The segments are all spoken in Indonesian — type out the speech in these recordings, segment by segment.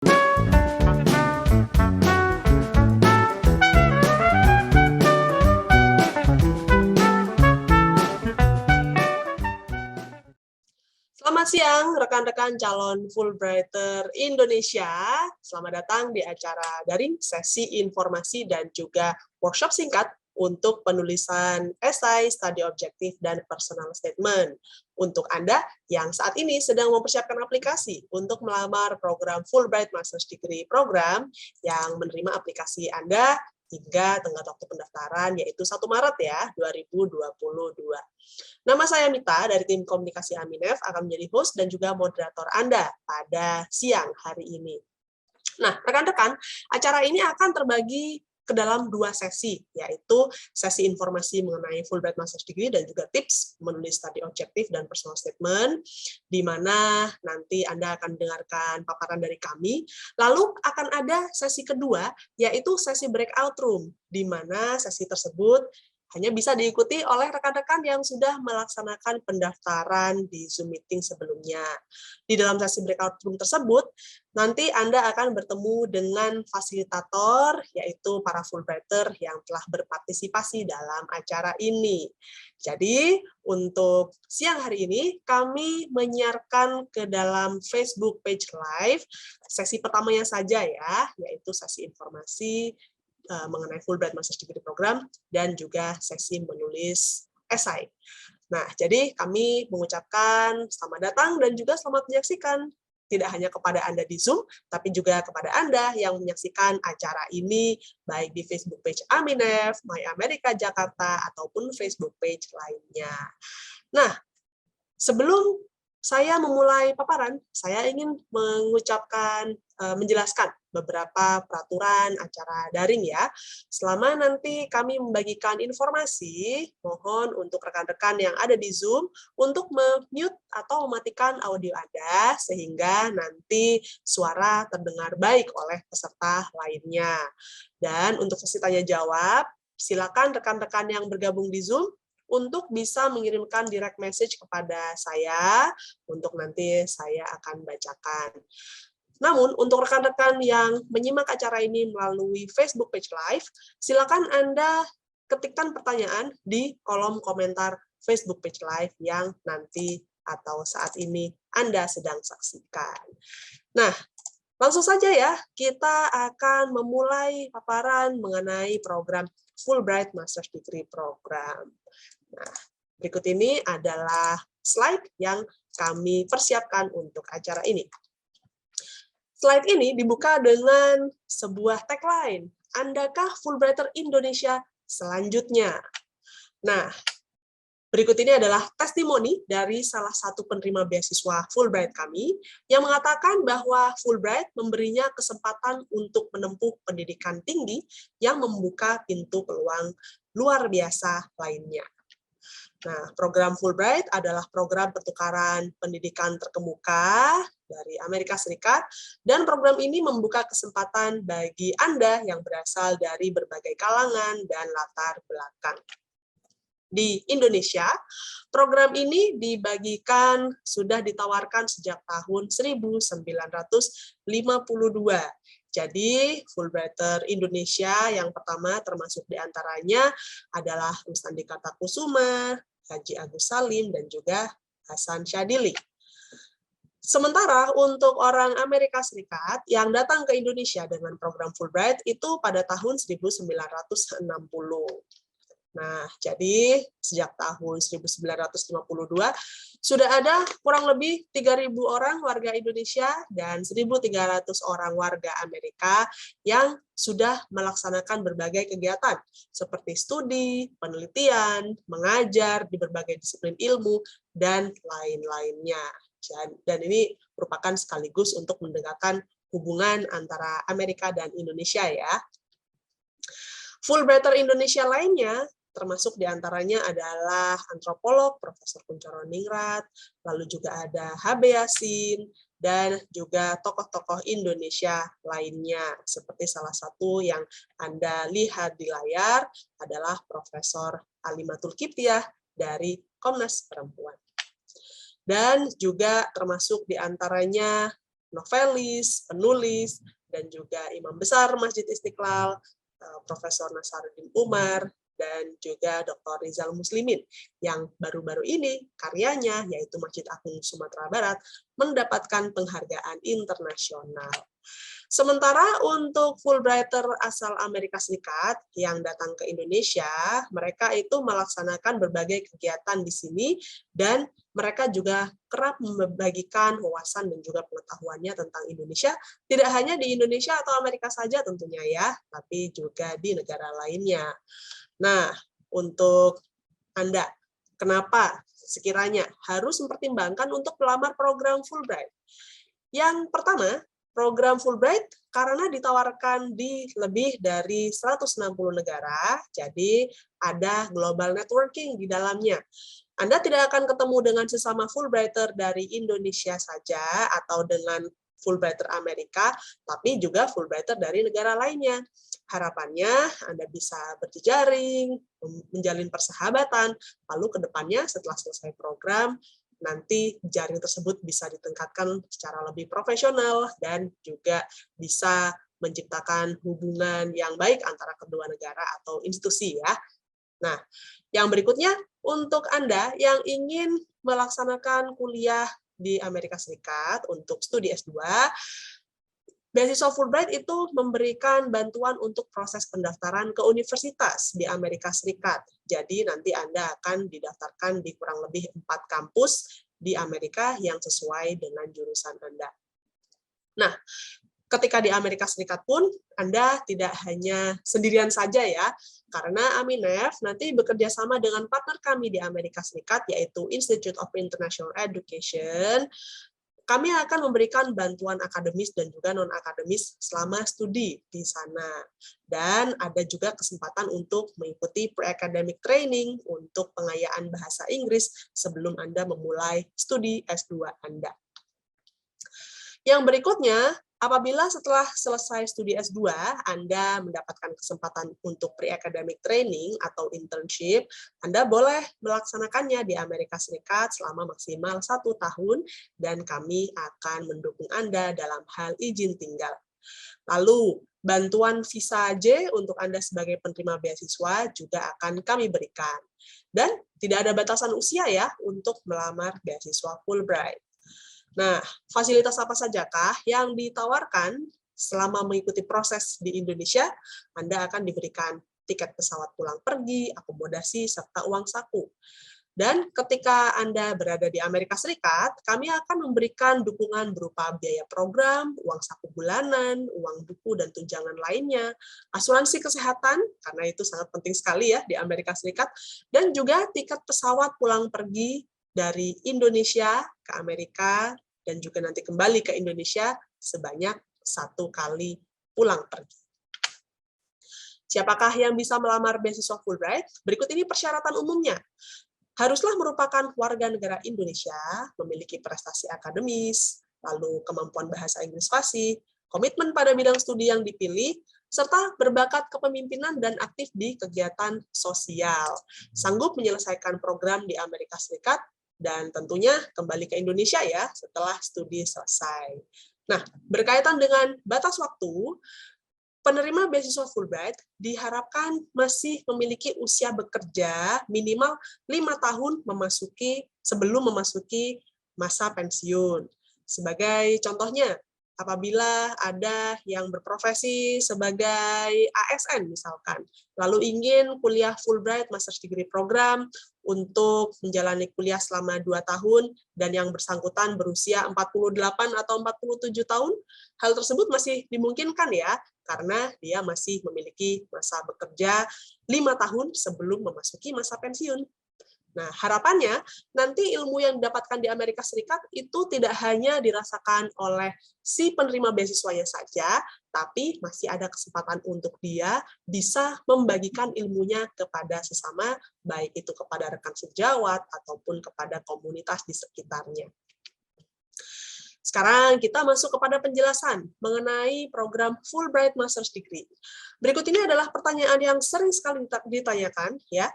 Selamat siang, rekan-rekan calon Fulbrighter Indonesia. Selamat datang di acara daring sesi informasi dan juga workshop singkat untuk penulisan esai, study objektif, dan personal statement. Untuk Anda yang saat ini sedang mempersiapkan aplikasi untuk melamar program Fulbright Master's Degree Program yang menerima aplikasi Anda hingga tenggat waktu pendaftaran, yaitu 1 Maret ya, 2022. Nama saya Mita dari tim komunikasi Aminef akan menjadi host dan juga moderator Anda pada siang hari ini. Nah, rekan-rekan, acara ini akan terbagi ke dalam 2 sesi, yaitu sesi informasi mengenai Fulbright Master's Degree dan juga tips menulis study objektif dan personal statement, di mana nanti Anda akan mendengarkan paparan dari kami. Lalu akan ada sesi kedua, yaitu sesi breakout room, di mana sesi tersebut hanya bisa diikuti oleh rekan-rekan yang sudah melaksanakan pendaftaran di Zoom meeting sebelumnya. Di dalam sesi breakout room tersebut, nanti Anda akan bertemu dengan fasilitator, yaitu para Fulbrighter yang telah berpartisipasi dalam acara ini. Jadi, untuk siang hari ini, kami menyiarkan ke dalam Facebook page live, sesi pertamanya saja ya, yaitu sesi informasi mengenai Fulbright Master's Degree Program, dan juga sesi menulis esai. Nah, jadi kami mengucapkan selamat datang dan juga selamat menyaksikan, tidak hanya kepada Anda di Zoom, tapi juga kepada Anda yang menyaksikan acara ini, baik di Facebook page Aminef, My America Jakarta, ataupun Facebook page lainnya. Nah, sebelum saya memulai paparan, saya ingin menjelaskan beberapa peraturan acara daring ya. Selama nanti kami membagikan informasi, mohon untuk rekan-rekan yang ada di Zoom untuk mute atau mematikan audio Anda sehingga nanti suara terdengar baik oleh peserta lainnya. Dan untuk sesi tanya jawab, silakan rekan-rekan yang bergabung di Zoom untuk bisa mengirimkan direct message kepada saya, untuk nanti saya akan bacakan. Namun, untuk rekan-rekan yang menyimak acara ini melalui Facebook page live, silakan Anda ketikkan pertanyaan di kolom komentar Facebook page live yang nanti atau saat ini Anda sedang saksikan. Nah, langsung saja ya, kita akan memulai paparan mengenai program Fulbright Master's Degree Program. Nah, berikut ini adalah slide yang kami persiapkan untuk acara ini. Slide ini dibuka dengan sebuah tagline, Andakah Fulbrighter Indonesia selanjutnya? Nah, berikut ini adalah testimoni dari salah satu penerima beasiswa Fulbright kami yang mengatakan bahwa Fulbright memberinya kesempatan untuk menempuh pendidikan tinggi yang membuka pintu peluang luar biasa lainnya. Nah, program Fulbright adalah program pertukaran pendidikan terkemuka dari Amerika Serikat, dan program ini membuka kesempatan bagi Anda yang berasal dari berbagai kalangan dan latar belakang. Di Indonesia, program ini sudah ditawarkan sejak tahun 1952. Jadi, Fulbrighter Indonesia yang pertama termasuk diantaranya adalah Rustandi Kartakusuma, Haji Agus Salim, dan juga Hasan Syadili. Sementara untuk orang Amerika Serikat yang datang ke Indonesia dengan program Fulbright itu pada tahun 1960. Nah, jadi sejak tahun 1952 sudah ada kurang lebih 3.000 orang warga Indonesia dan 1.300 orang warga Amerika yang sudah melaksanakan berbagai kegiatan seperti studi, penelitian, mengajar di berbagai disiplin ilmu, dan lain-lainnya. Dan ini merupakan sekaligus untuk mendekatkan hubungan antara Amerika dan Indonesia ya. Fulbrighter Indonesia lainnya termasuk diantaranya adalah antropolog Profesor Kuncoro Ningrat, lalu juga ada H.B. Yasin, dan juga tokoh-tokoh Indonesia lainnya, seperti salah satu yang Anda lihat di layar adalah Profesor Alimatul Kiptiah dari Komnas Perempuan. Dan juga termasuk diantaranya novelis, penulis, dan juga Imam Besar Masjid Istiqlal, Profesor Nasaruddin Umar, dan juga Dr. Rizal Muslimin, yang baru-baru ini karyanya, yaitu Masjid Agung Sumatera Barat, mendapatkan penghargaan internasional. Sementara untuk Fulbrighter asal Amerika Serikat yang datang ke Indonesia, mereka itu melaksanakan berbagai kegiatan di sini, dan mereka juga kerap membagikan wawasan dan juga pengetahuannya tentang Indonesia, tidak hanya di Indonesia atau Amerika saja tentunya ya, tapi juga di negara lainnya. Nah, untuk Anda, kenapa sekiranya harus mempertimbangkan untuk melamar program Fulbright? Yang pertama, program Fulbright karena ditawarkan di lebih dari 160 negara, jadi ada global networking di dalamnya. Anda tidak akan ketemu dengan sesama Fulbrighter dari Indonesia saja atau dengan Fulbrighter Amerika, tapi juga Fulbrighter dari negara lainnya. Harapannya Anda bisa berjejaring, menjalin persahabatan, lalu ke depannya setelah selesai program, nanti jaring tersebut bisa ditingkatkan secara lebih profesional dan juga bisa menciptakan hubungan yang baik antara kedua negara atau institusi ya. Nah, yang berikutnya untuk Anda yang ingin melaksanakan kuliah di Amerika Serikat untuk studi S2, beasiswa Fulbright itu memberikan bantuan untuk proses pendaftaran ke universitas di Amerika Serikat. Jadi nanti Anda akan didaftarkan di kurang lebih 4 kampus di Amerika yang sesuai dengan jurusan Anda. Nah, ketika di Amerika Serikat pun Anda tidak hanya sendirian saja ya, karena Aminef nanti bekerja sama dengan partner kami di Amerika Serikat, yaitu Institute of International Education. Kami akan memberikan bantuan akademis dan juga non-akademis selama studi di sana. Dan ada juga kesempatan untuk mengikuti pre-academic training untuk pengayaan bahasa Inggris sebelum Anda memulai studi S2 Anda. Yang berikutnya, apabila setelah selesai studi S2, Anda mendapatkan kesempatan untuk pre-academic training atau internship, Anda boleh melaksanakannya di Amerika Serikat selama maksimal 1 tahun, dan kami akan mendukung Anda dalam hal izin tinggal. Lalu, bantuan visa J untuk Anda sebagai penerima beasiswa juga akan kami berikan. Dan tidak ada batasan usia ya untuk melamar beasiswa Fulbright. Nah, fasilitas apa sajakah yang ditawarkan selama mengikuti proses di Indonesia? Anda akan diberikan tiket pesawat pulang pergi, akomodasi, serta uang saku. Dan ketika Anda berada di Amerika Serikat, kami akan memberikan dukungan berupa biaya program, uang saku bulanan, uang buku dan tunjangan lainnya, asuransi kesehatan, karena itu sangat penting sekali ya di Amerika Serikat, dan juga tiket pesawat pulang pergi dari Indonesia ke Amerika, dan juga nanti kembali ke Indonesia sebanyak 1 kali pulang pergi. Siapakah yang bisa melamar beasiswa Fulbright? Berikut ini persyaratan umumnya. Haruslah merupakan warga negara Indonesia, memiliki prestasi akademis, lalu kemampuan bahasa Inggris fasih, komitmen pada bidang studi yang dipilih, serta berbakat kepemimpinan dan aktif di kegiatan sosial, sanggup menyelesaikan program di Amerika Serikat, dan tentunya kembali ke Indonesia ya setelah studi selesai. Nah, berkaitan dengan batas waktu, penerima beasiswa Fulbright diharapkan masih memiliki usia bekerja minimal 5 tahun sebelum memasuki masa pensiun. Sebagai contohnya, apabila ada yang berprofesi sebagai ASN misalkan, lalu ingin kuliah Fulbright Master's Degree Program untuk menjalani kuliah selama 2 tahun, dan yang bersangkutan berusia 48 atau 47 tahun, hal tersebut masih dimungkinkan ya, karena dia masih memiliki masa bekerja 5 tahun sebelum memasuki masa pensiun. Nah, harapannya nanti ilmu yang didapatkan di Amerika Serikat itu tidak hanya dirasakan oleh si penerima beasiswanya saja, tapi masih ada kesempatan untuk dia bisa membagikan ilmunya kepada sesama, baik itu kepada rekan sejawat ataupun kepada komunitas di sekitarnya. Sekarang kita masuk kepada penjelasan mengenai program Fulbright Master's Degree. Berikut ini adalah pertanyaan yang sering sekali ditanyakan ya.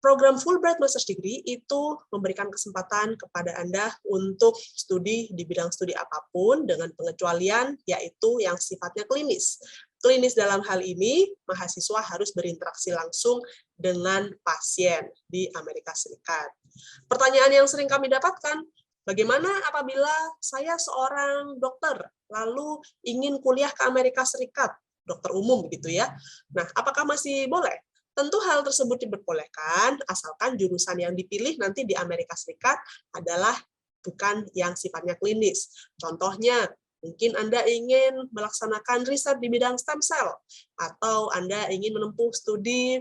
Program Fulbright Master's Degree itu memberikan kesempatan kepada Anda untuk studi di bidang studi apapun dengan pengecualian yaitu yang sifatnya klinis. Klinis dalam hal ini, mahasiswa harus berinteraksi langsung dengan pasien di Amerika Serikat. Pertanyaan yang sering kami dapatkan, bagaimana apabila saya seorang dokter, lalu ingin kuliah ke Amerika Serikat, dokter umum gitu ya. Nah, apakah masih boleh? Tentu hal tersebut diperbolehkan, asalkan jurusan yang dipilih nanti di Amerika Serikat adalah bukan yang sifatnya klinis. Contohnya, mungkin Anda ingin melaksanakan riset di bidang stem cell, atau Anda ingin menempuh studi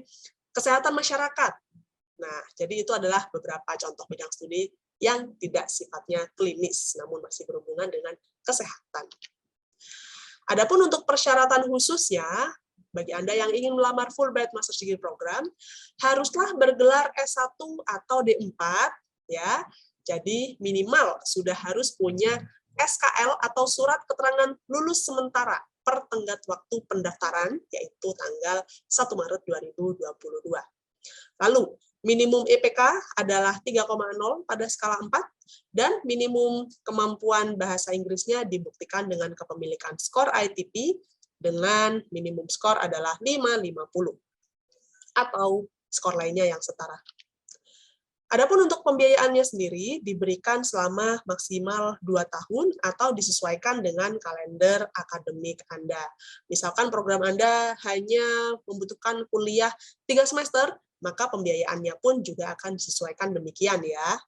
kesehatan masyarakat. Nah, jadi itu adalah beberapa contoh bidang studi yang tidak sifatnya klinis, namun masih berhubungan dengan kesehatan. Adapun untuk persyaratan khususnya, bagi Anda yang ingin melamar Fulbright Master's Degree Program, haruslah bergelar S1 atau D4, ya. Jadi minimal sudah harus punya SKL atau surat keterangan lulus sementara per tenggat waktu pendaftaran, yaitu tanggal 1 Maret 2022. Lalu, minimum IPK adalah 3,0 pada skala 4, dan minimum kemampuan bahasa Inggrisnya dibuktikan dengan kepemilikan skor ITP, dengan minimum skor adalah 550 atau skor lainnya yang setara. Adapun untuk pembiayaannya sendiri diberikan selama maksimal 2 tahun atau disesuaikan dengan kalender akademik Anda. Misalkan program Anda hanya membutuhkan kuliah 3 semester, maka pembiayaannya pun juga akan disesuaikan demikian ya.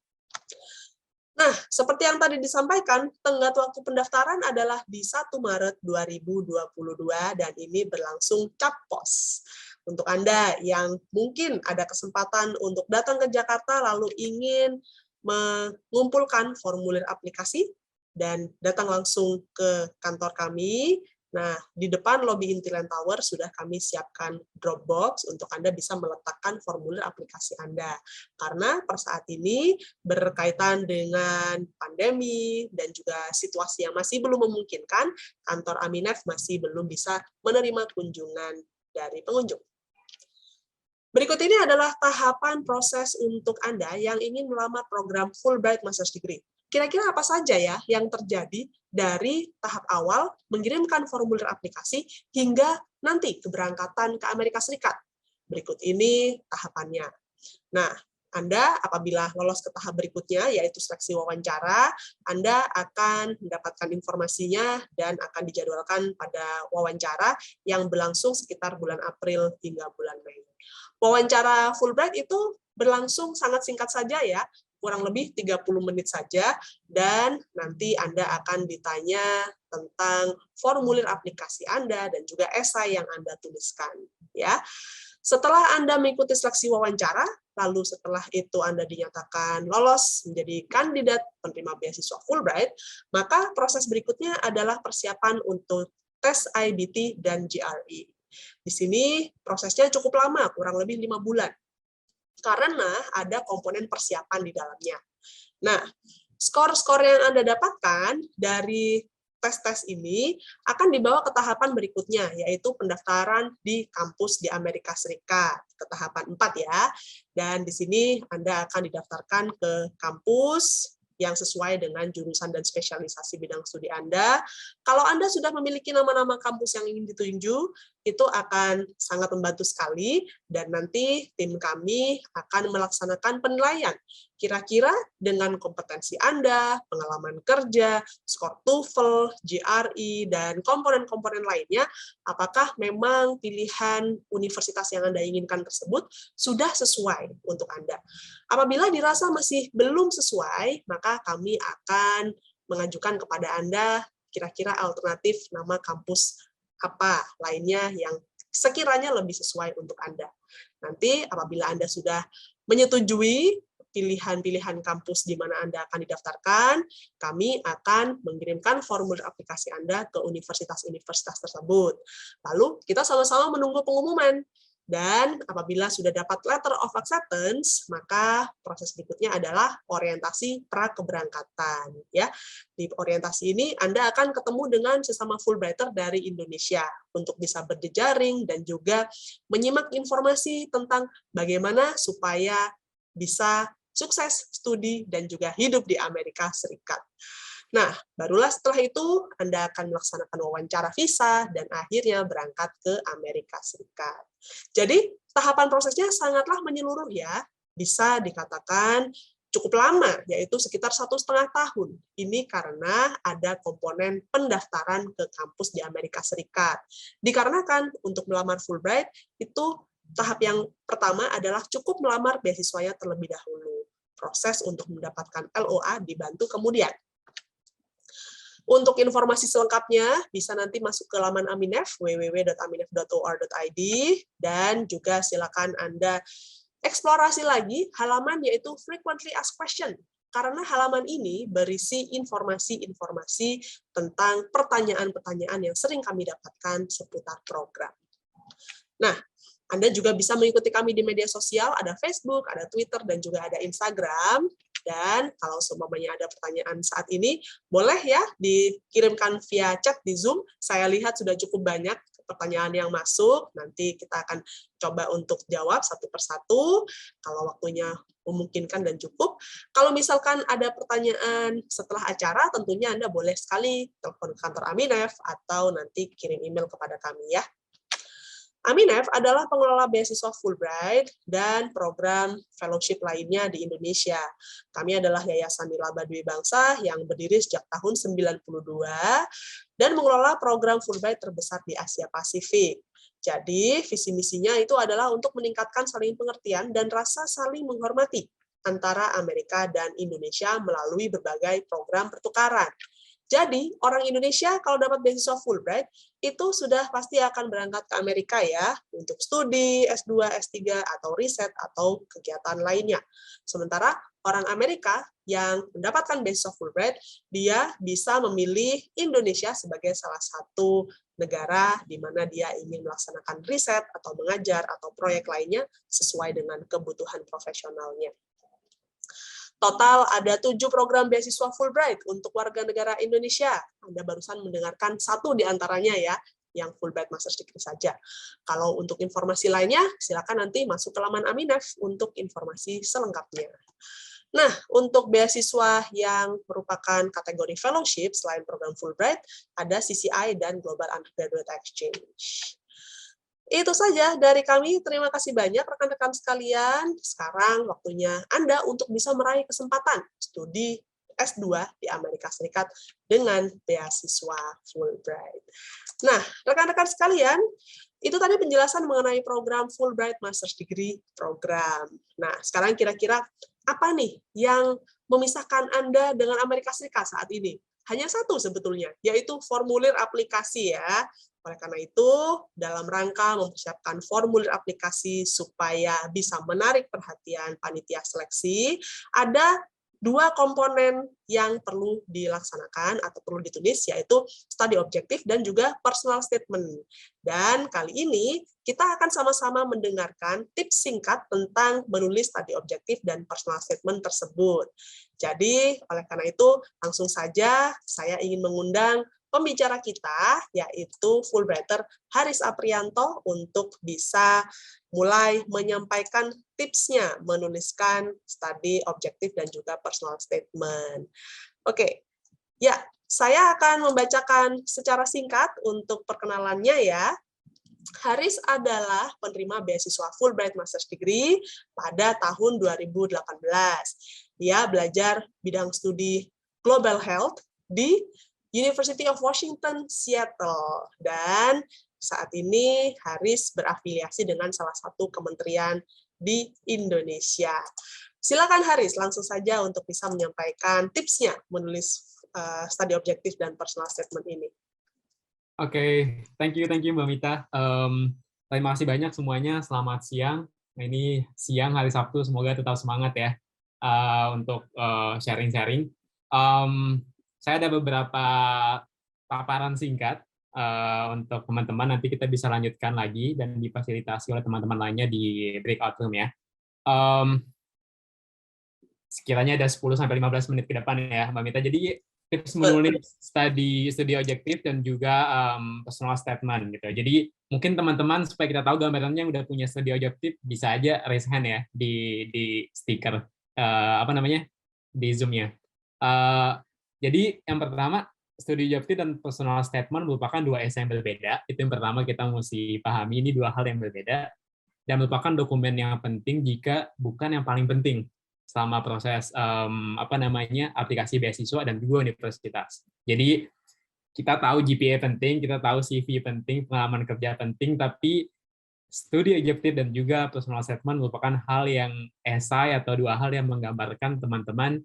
Nah, seperti yang tadi disampaikan, tenggat waktu pendaftaran adalah di 1 Maret 2022 dan ini berlangsung cap pos. Untuk Anda yang mungkin ada kesempatan untuk datang ke Jakarta lalu ingin mengumpulkan formulir aplikasi dan datang langsung ke kantor kami, nah, di depan lobi Intiland Tower sudah kami siapkan Dropbox untuk Anda bisa meletakkan formulir aplikasi Anda. Karena per saat ini berkaitan dengan pandemi dan juga situasi yang masih belum memungkinkan, kantor Aminef masih belum bisa menerima kunjungan dari pengunjung. Berikut ini adalah tahapan proses untuk Anda yang ingin melamar program Fulbright Master's Degree. Kira-kira apa saja ya yang terjadi dari tahap awal mengirimkan formulir aplikasi hingga nanti keberangkatan ke Amerika Serikat? Berikut ini tahapannya. Nah, Anda apabila lolos ke tahap berikutnya, yaitu seleksi wawancara, Anda akan mendapatkan informasinya dan akan dijadwalkan pada wawancara yang berlangsung sekitar bulan April hingga bulan Mei. Wawancara Fulbright itu berlangsung sangat singkat saja ya, kurang lebih 30 menit saja, dan nanti Anda akan ditanya tentang formulir aplikasi Anda dan juga esai yang Anda tuliskan. Ya. Setelah Anda mengikuti seleksi wawancara, lalu setelah itu Anda dinyatakan lolos menjadi kandidat penerima beasiswa Fulbright, maka proses berikutnya adalah persiapan untuk tes IBT dan GRE. Di sini prosesnya cukup lama, kurang lebih 5 bulan. Karena ada komponen persiapan di dalamnya. Nah, skor-skor yang Anda dapatkan dari tes-tes ini akan dibawa ke tahapan berikutnya, yaitu pendaftaran di kampus di Amerika Serikat, ke tahapan 4 ya. Dan di sini Anda akan didaftarkan ke kampus yang sesuai dengan jurusan dan spesialisasi bidang studi Anda. Kalau Anda sudah memiliki nama-nama kampus yang ingin ditunju, itu akan sangat membantu sekali, dan nanti tim kami akan melaksanakan penilaian. Kira-kira dengan kompetensi Anda, pengalaman kerja, skor TOEFL, GRE, dan komponen-komponen lainnya, apakah memang pilihan universitas yang Anda inginkan tersebut sudah sesuai untuk Anda. Apabila dirasa masih belum sesuai, maka kami akan mengajukan kepada Anda kira-kira alternatif nama kampus apa lainnya yang sekiranya lebih sesuai untuk Anda. Nanti apabila Anda sudah menyetujui pilihan-pilihan kampus di mana Anda akan didaftarkan, kami akan mengirimkan formulir aplikasi Anda ke universitas-universitas tersebut. Lalu kita sama-sama menunggu pengumuman. Dan apabila sudah dapat letter of acceptance, maka proses berikutnya adalah orientasi pra-keberangkatan. Ya. Di orientasi ini Anda akan ketemu dengan sesama Fulbrighter dari Indonesia untuk bisa berjejaring dan juga menyimak informasi tentang bagaimana supaya bisa sukses studi dan juga hidup di Amerika Serikat. Nah, barulah setelah itu Anda akan melaksanakan wawancara visa dan akhirnya berangkat ke Amerika Serikat. Jadi, tahapan prosesnya sangatlah menyeluruh ya. Bisa dikatakan cukup lama, yaitu sekitar 1,5 tahun. Ini karena ada komponen pendaftaran ke kampus di Amerika Serikat. Dikarenakan untuk melamar Fulbright, itu tahap yang pertama adalah cukup melamar beasiswanya terlebih dahulu. Proses untuk mendapatkan LOA dibantu kemudian. Untuk informasi selengkapnya, bisa nanti masuk ke laman Aminef, www.aminef.or.id, dan juga silakan Anda eksplorasi lagi halaman yaitu Frequently Asked Question, karena halaman ini berisi informasi-informasi tentang pertanyaan-pertanyaan yang sering kami dapatkan seputar program. Nah, Anda juga bisa mengikuti kami di media sosial, ada Facebook, ada Twitter, dan juga ada Instagram. Dan kalau semuanya ada pertanyaan saat ini, boleh ya dikirimkan via chat di Zoom. Saya lihat sudah cukup banyak pertanyaan yang masuk. Nanti kita akan coba untuk jawab satu persatu, kalau waktunya memungkinkan dan cukup. Kalau misalkan ada pertanyaan setelah acara, tentunya Anda boleh sekali telepon kantor Aminef atau nanti kirim email kepada kami ya. Aminef adalah pengelola beasiswa Fulbright dan program fellowship lainnya di Indonesia. Kami adalah Yayasan Nilaba Dwi Bangsa yang berdiri sejak tahun 92 dan mengelola program Fulbright terbesar di Asia Pasifik. Jadi, visi misinya itu adalah untuk meningkatkan saling pengertian dan rasa saling menghormati antara Amerika dan Indonesia melalui berbagai program pertukaran. Jadi, orang Indonesia kalau dapat beasiswa Fulbright, itu sudah pasti akan berangkat ke Amerika ya, untuk studi, S2, S3, atau riset, atau kegiatan lainnya. Sementara orang Amerika yang mendapatkan beasiswa Fulbright, dia bisa memilih Indonesia sebagai salah satu negara di mana dia ingin melaksanakan riset, atau mengajar, atau proyek lainnya sesuai dengan kebutuhan profesionalnya. Total ada 7 program beasiswa Fulbright untuk warga negara Indonesia. Anda barusan mendengarkan satu di antaranya ya, yang Fulbright Master's Degree saja. Kalau untuk informasi lainnya, silakan nanti masuk ke laman Aminef untuk informasi selengkapnya. Nah, untuk beasiswa yang merupakan kategori fellowship selain program Fulbright, ada CCI dan Global Undergraduate Exchange. Itu saja dari kami. Terima kasih banyak rekan-rekan sekalian. Sekarang waktunya Anda untuk bisa meraih kesempatan studi S2 di Amerika Serikat dengan beasiswa Fulbright. Nah, rekan-rekan sekalian, itu tadi penjelasan mengenai program Fulbright Master's Degree Program. Nah, sekarang kira-kira apa nih yang memisahkan Anda dengan Amerika Serikat saat ini? Hanya satu sebetulnya, yaitu formulir aplikasi ya. Oleh karena itu, dalam rangka mempersiapkan formulir aplikasi supaya bisa menarik perhatian panitia seleksi, ada 2 komponen yang perlu dilaksanakan atau perlu ditulis, yaitu study objective dan juga personal statement. Dan kali ini kita akan sama-sama mendengarkan tips singkat tentang menulis study objective dan personal statement tersebut. Jadi, oleh karena itu, langsung saja saya ingin mengundang pembicara kita, yaitu Fulbrighter Haris Aprianto, untuk bisa mulai menyampaikan tipsnya menuliskan study objektif dan juga personal statement. Oke, ya, saya akan membacakan secara singkat untuk perkenalannya ya. Haris adalah penerima beasiswa Fulbright Master's Degree pada tahun 2018. Dia belajar bidang studi Global Health di University of Washington, Seattle. Dan saat ini Haris berafiliasi dengan salah satu kementerian di Indonesia. Silakan Haris, langsung saja untuk bisa menyampaikan tipsnya menulis study objektif dan personal statement ini. Oke, thank you Mbak Mita. Terima kasih banyak semuanya. Selamat siang. Nah, ini siang hari Sabtu, semoga tetap semangat ya untuk sharing-sharing. Saya ada beberapa paparan singkat untuk teman-teman, nanti kita bisa lanjutkan lagi dan difasilitasi oleh teman-teman lainnya di breakout room ya. Sekiranya ada 10-15 menit ke depan ya, Mbak Mita. Jadi tips menulis studi objektif dan juga personal statement gitu. Jadi mungkin teman-teman supaya kita tahu gambarannya yang udah punya studi objektif bisa aja raise hand ya di stiker di Zoom-nya. Jadi yang pertama, studi objektif dan personal statement merupakan dua essay yang berbeda. Itu yang pertama kita mesti pahami, ini dua hal yang berbeda dan merupakan dokumen yang penting jika bukan yang paling penting selama proses aplikasi beasiswa dan juga universitas. Jadi kita tahu GPA penting, kita tahu CV penting, pengalaman kerja penting, tapi studi objektif dan juga personal statement merupakan hal yang esai atau dua hal yang menggambarkan teman-teman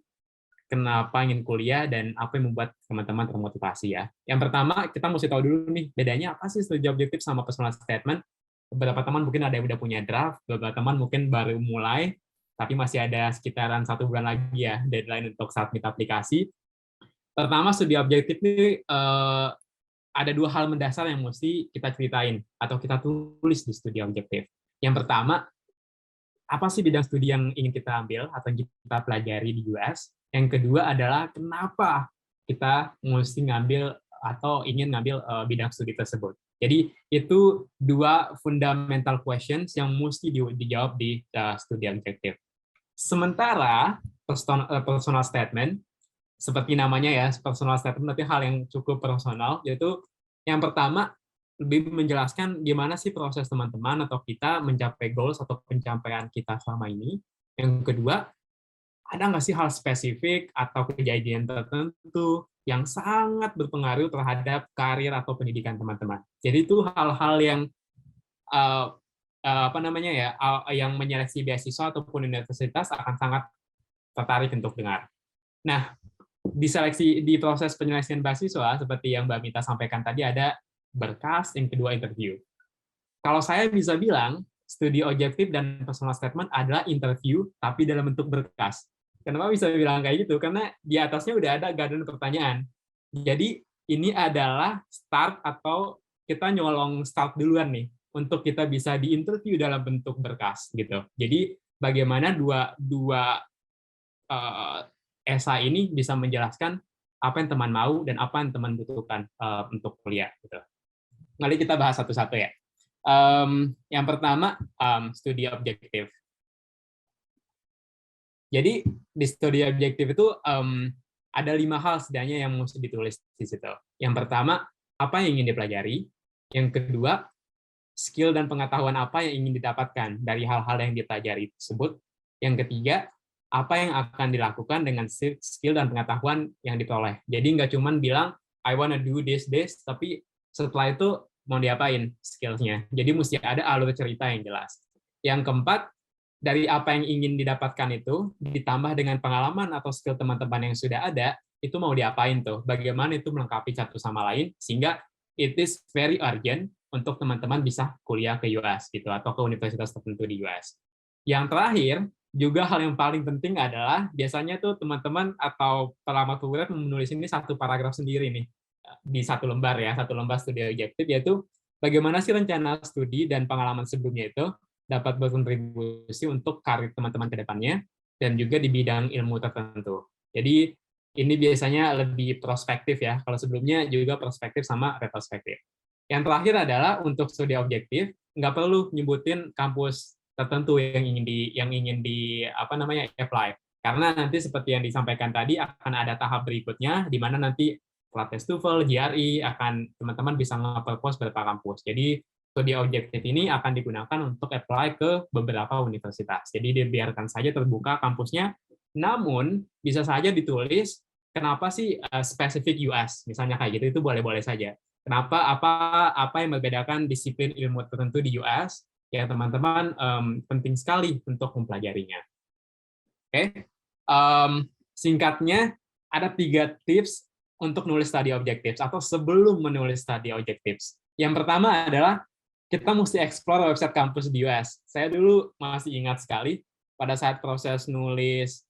kenapa ingin kuliah dan apa yang membuat teman-teman termotivasi ya. Yang pertama, kita mesti tahu dulu nih, bedanya apa sih studi objektif sama personal statement. Beberapa teman mungkin ada yang udah punya draft, beberapa teman mungkin baru mulai, tapi masih ada sekitaran 1 bulan lagi ya deadline untuk submit aplikasi. Pertama, studi objektif ini ada dua hal mendasar yang mesti kita ceritain atau kita tulis di studi objektif. Yang pertama, apa sih bidang studi yang ingin kita ambil atau yang kita pelajari di US? Yang kedua adalah kenapa kita mesti ngambil atau ingin ngambil bidang studi tersebut. Jadi itu dua fundamental questions yang mesti dijawab di studi objektif. Sementara personal statement, seperti namanya ya, personal statement berarti hal yang cukup personal, yaitu yang pertama lebih menjelaskan gimana sih proses teman-teman atau kita mencapai goals atau pencapaian kita selama ini. Yang kedua, ada nggak sih hal spesifik atau kejadian tertentu yang sangat berpengaruh terhadap karir atau pendidikan teman-teman. Jadi itu hal-hal yang yang menyeleksi beasiswa ataupun universitas akan sangat tertarik untuk dengar. Nah, di proses penyeleksian beasiswa seperti yang Mbak Mita sampaikan tadi ada berkas, yang kedua interview. Kalau saya bisa bilang studi objektif dan personal statement adalah interview tapi dalam bentuk berkas. Kenapa bisa bilang kayak gitu? Karena di atasnya udah ada garden pertanyaan. Jadi ini adalah start atau kita nyolong start duluan nih untuk kita bisa diinterview dalam bentuk berkas gitu. Jadi bagaimana dua esai ini bisa menjelaskan apa yang teman mau dan apa yang teman butuhkan untuk kuliah gitu. Mari kita bahas satu-satu ya. Yang pertama studi objektif. Jadi di studi objektif itu ada 5 hal setidaknya yang mesti ditulis di situ. Yang pertama, apa yang ingin dipelajari. Yang kedua, skill dan pengetahuan apa yang ingin didapatkan dari hal-hal yang dipelajari tersebut. Yang ketiga, apa yang akan dilakukan dengan skill dan pengetahuan yang diperoleh. Jadi nggak cuma bilang, I wanna do this, tapi setelah itu mau diapain skills-nya. Jadi mesti ada alur cerita yang jelas. Yang keempat, dari apa yang ingin didapatkan itu, ditambah dengan pengalaman atau skill teman-teman yang sudah ada, itu mau diapain tuh? Bagaimana itu melengkapi satu sama lain, sehingga it is very urgent untuk teman-teman bisa kuliah ke US gitu atau ke universitas tertentu di US. Yang terakhir, juga hal yang paling penting adalah biasanya tuh teman-teman atau pelamar kuliah menulis ini satu paragraf sendiri nih di satu lembar ya, satu lembar studi objektif, yaitu bagaimana sih rencana studi dan pengalaman sebelumnya itu dapat berkontribusi untuk karir teman-teman ke depannya dan juga di bidang ilmu tertentu. Jadi ini biasanya lebih prospektif ya. Kalau sebelumnya juga prospektif sama retrospektif. Yang terakhir adalah untuk studi objektif, nggak perlu nyebutin kampus tertentu yang ingin di apply. Karena nanti seperti yang disampaikan tadi akan ada tahap berikutnya di mana nanti setelah tes TOEFL, GRE akan teman-teman bisa nge-propose beberapa kampus. Jadi studi objektif ini akan digunakan untuk apply ke beberapa universitas. Jadi dibiarkan saja terbuka kampusnya, namun bisa saja ditulis kenapa sih spesifik US, misalnya kayak gitu, itu boleh-boleh saja. Kenapa, apa yang membedakan disiplin ilmu tertentu di US yang teman-teman penting sekali untuk mempelajarinya. Oke, singkatnya ada 3 tips untuk nulis study objectives atau sebelum menulis study objectives. Yang pertama adalah kita mesti explore website kampus di US. Saya dulu masih ingat sekali pada saat proses nulis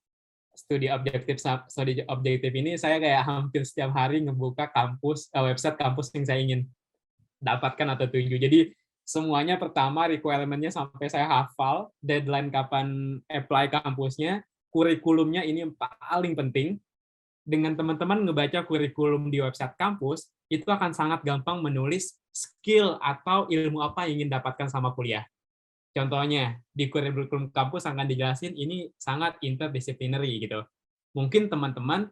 studi objektif ini, saya kayak hampir setiap hari ngebuka website kampus yang saya ingin. dapatkan atau tuju. Jadi semuanya pertama requirement-nya sampai saya hafal, deadline kapan apply kampusnya, kurikulumnya ini yang paling penting. Dengan teman-teman ngebaca kurikulum di website kampus, itu akan sangat gampang menulis skill atau ilmu apa yang ingin dapatkan sama kuliah. Contohnya, di kurikulum kampus akan dijelasin ini sangat interdisciplinary gitu. Mungkin teman-teman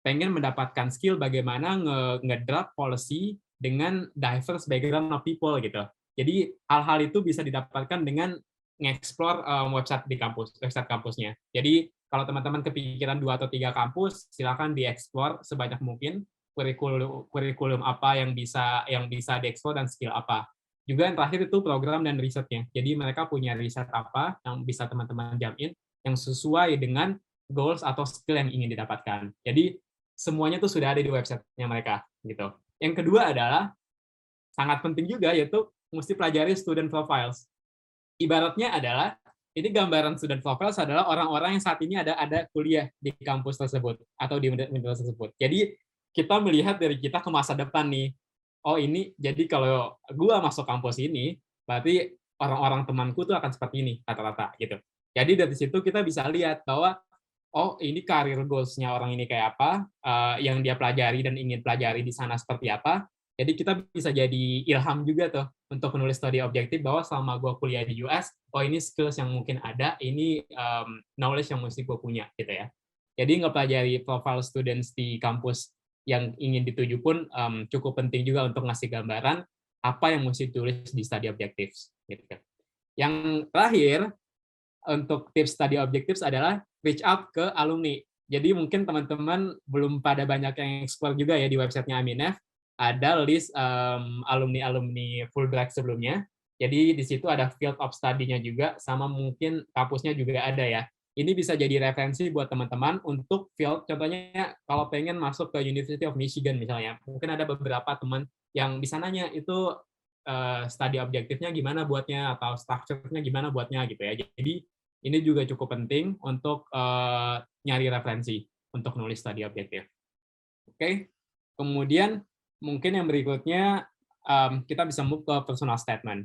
pengen mendapatkan skill bagaimana nge-draft policy dengan diverse background of people gitu. Jadi hal-hal itu bisa didapatkan dengan nge-explore website di kampus, website kampusnya. Jadi kalau teman-teman kepikiran 2 atau 3 kampus, silakan dieksplor sebanyak mungkin kurikulum apa yang bisa dieksplor dan skill apa. Juga yang terakhir itu program dan risetnya. Jadi mereka punya riset apa yang bisa teman-teman jamin yang sesuai dengan goals atau skill yang ingin didapatkan. Jadi semuanya tuh sudah ada di website-nya mereka gitu. Yang kedua adalah sangat penting juga yaitu mesti pelajari student profiles. Ibaratnya adalah ini gambaran student profiles adalah orang-orang yang saat ini ada kuliah di kampus tersebut atau di universitas tersebut. Jadi kita melihat dari kita ke masa depan nih. Oh ini jadi kalau gua masuk kampus ini berarti orang-orang temanku tuh akan seperti ini rata-rata gitu. Jadi dari situ kita bisa lihat bahwa oh ini karir goals-nya orang ini kayak apa, yang dia pelajari dan ingin pelajari di sana seperti apa. Jadi kita bisa jadi ilham juga tuh untuk menulis studi objektif bahwa selama gue kuliah di US, oh ini skills yang mungkin ada, ini knowledge yang mesti gue punya gitu ya. Jadi ngepelajari profile students di kampus yang ingin dituju pun cukup penting juga untuk ngasih gambaran apa yang mesti ditulis di study objectives. Gitu. Yang terakhir, untuk tips study objectives adalah reach out ke alumni. Jadi mungkin teman-teman belum pada banyak yang explore juga ya di websitenya Aminef, ada list alumni-alumni Fulbright sebelumnya. Jadi di situ ada field of study-nya juga, sama mungkin kampusnya juga ada ya. Ini bisa jadi referensi buat teman-teman untuk field, contohnya kalau pengen masuk ke University of Michigan misalnya, mungkin ada beberapa teman yang bisa nanya itu study objektifnya gimana buatnya, atau structure-nya gimana buatnya gitu ya. Jadi ini juga cukup penting untuk nyari referensi untuk nulis study objektif. Oke, kemudian mungkin yang berikutnya kita bisa move ke personal statement.